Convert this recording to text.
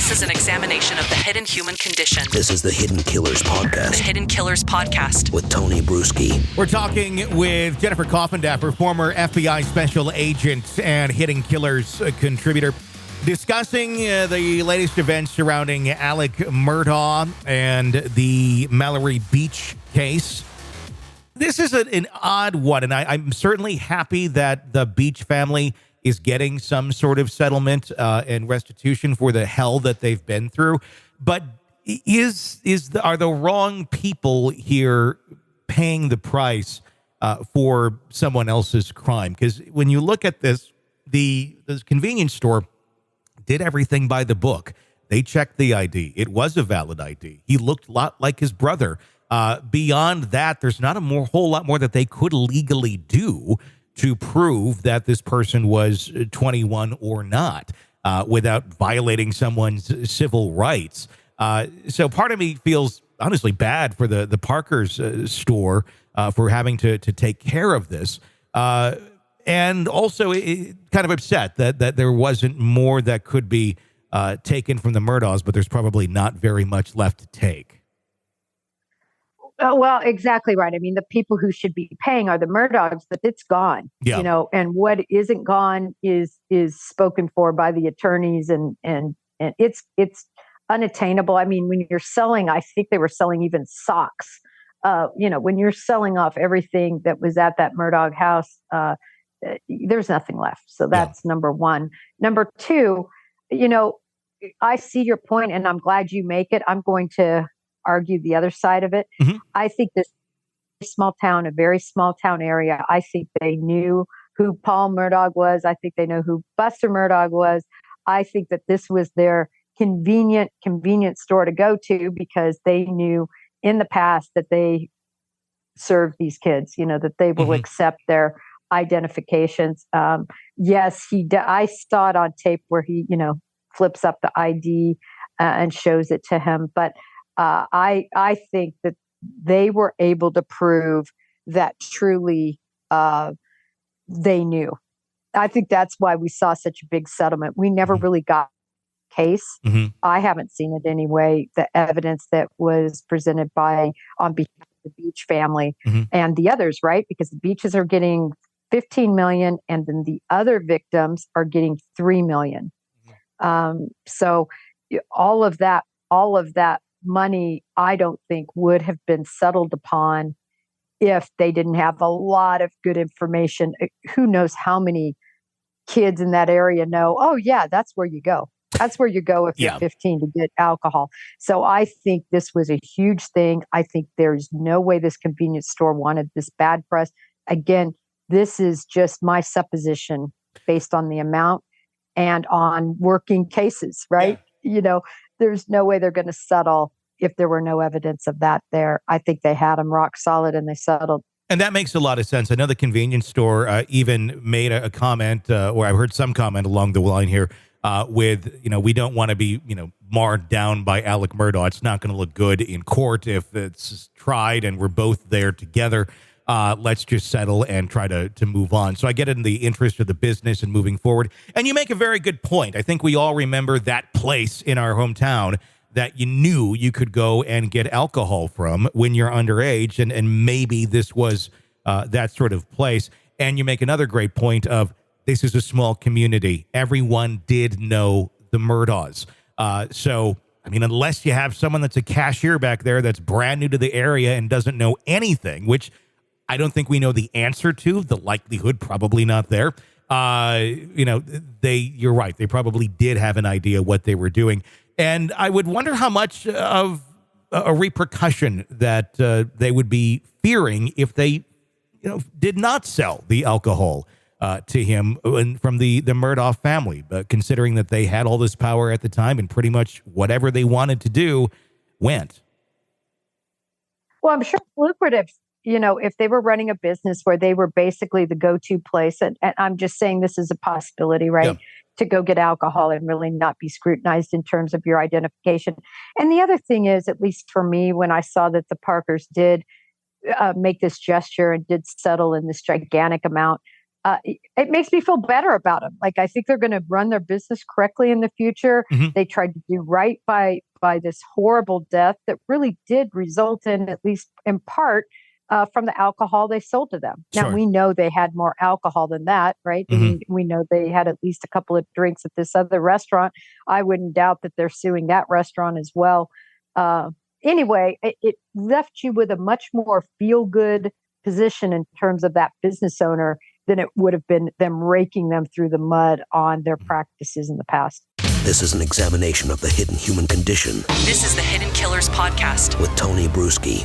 This is an examination of the hidden human condition. This is the Hidden Killers Podcast. The Hidden Killers Podcast. With Tony Brueski. We're talking with Jennifer Coffindaffer, former FBI special agent and Hidden Killers contributor, discussing the latest events surrounding Alec Murdaugh and the Mallory Beach case. This is an odd one, and I'm certainly happy that the Beach family is getting some sort of settlement and restitution for the hell that they've been through. But are the wrong people here paying the price for someone else's crime? Because when you look at this, the convenience store did everything by the book. They checked the ID. It was a valid ID. He looked a lot like his brother. Beyond that, there's not whole lot more that they could legally do to prove that this person was 21 or not, without violating someone's civil rights. So part of me feels honestly bad for the Parker's store for having to take care of this. And also kind of upset that there wasn't more that could be taken from the Murdaughs, but there's probably not very much left to take. Well, exactly right. I mean, the people who should be paying are the Murdochs, but it's gone. Yeah. You know, and what isn't gone is spoken for by the attorneys, and it's unattainable. I mean, when you're selling, I think they were selling even socks. When you're selling off everything that was at that Murdaugh house, there's nothing left. So that's number one. Number two, I see your point, and I'm glad you make it. I'm going to argue the other side of it. Mm-hmm. I think this a very small town area, I think they knew who Paul Murdoch was. I think they know who Buster Murdoch was. I think that this was their convenient store to go to because they knew in the past that they served these kids, that they will accept their identifications. Yes, I saw it on tape where he, flips up the ID and shows it to him. But I think that they were able to prove that truly they knew. I think that's why we saw such a big settlement. We never really got a case. Mm-hmm. I haven't seen it anyway, the evidence that was presented on behalf of the Beach family and the others, right? Because the Beaches are getting $15 million and then the other victims are getting $3 million. So all of that money, I don't think would have been settled upon if they didn't have a lot of good information. Who knows how many kids in that area know, oh yeah, that's where you go. That's where you go if you're 15 to get alcohol. So I think this was a huge thing. I think there's no way this convenience store wanted this bad press. Again, this is just my supposition based on the amount and on working cases, right? Yeah. There's no way they're going to settle if there were no evidence of that there. I think they had them rock solid and they settled. And that makes a lot of sense. I know the convenience store even made a comment, or I've heard some comment along the line here with, we don't want to be, marred down by Alec Murdaugh. It's not going to look good in court if it's tried and we're both there together. Let's just settle and try to move on. So I get it in the interest of the business and moving forward. And you make a very good point. I think we all remember that place in our hometown that you knew you could go and get alcohol from when you're underage. And maybe this was that sort of place. And you make another great point of this is a small community. Everyone did know the Murdaughs. So, unless you have someone that's a cashier back there that's brand new to the area and doesn't know anything, which I don't think we know the answer to, the likelihood probably not there. You're right. They probably did have an idea what they were doing. And I would wonder how much of a repercussion that they would be fearing if they, did not sell the alcohol to him from the Murdaugh family, but considering that they had all this power at the time and pretty much whatever they wanted to do went. Well, I'm sure it's lucrative. If they were running a business where they were basically the go-to place, and I'm just saying this is a possibility, right? Yeah. To go get alcohol and really not be scrutinized in terms of your identification. And the other thing is, at least for me, when I saw that the Parkers did make this gesture and did settle in this gigantic amount, it makes me feel better about them. Like, I think they're going to run their business correctly in the future. They tried to do right by this horrible death that really did result in, at least in part, from the alcohol they sold to them. Now, we know they had more alcohol than that, right? We know they had at least a couple of drinks at this other restaurant. I wouldn't doubt that they're suing that restaurant as well. Anyway, it left you with a much more feel-good position in terms of that business owner than it would have been them raking them through the mud on their practices in the past. This is an examination of the hidden human condition This is the Hidden Killers Podcast with Tony Brueski.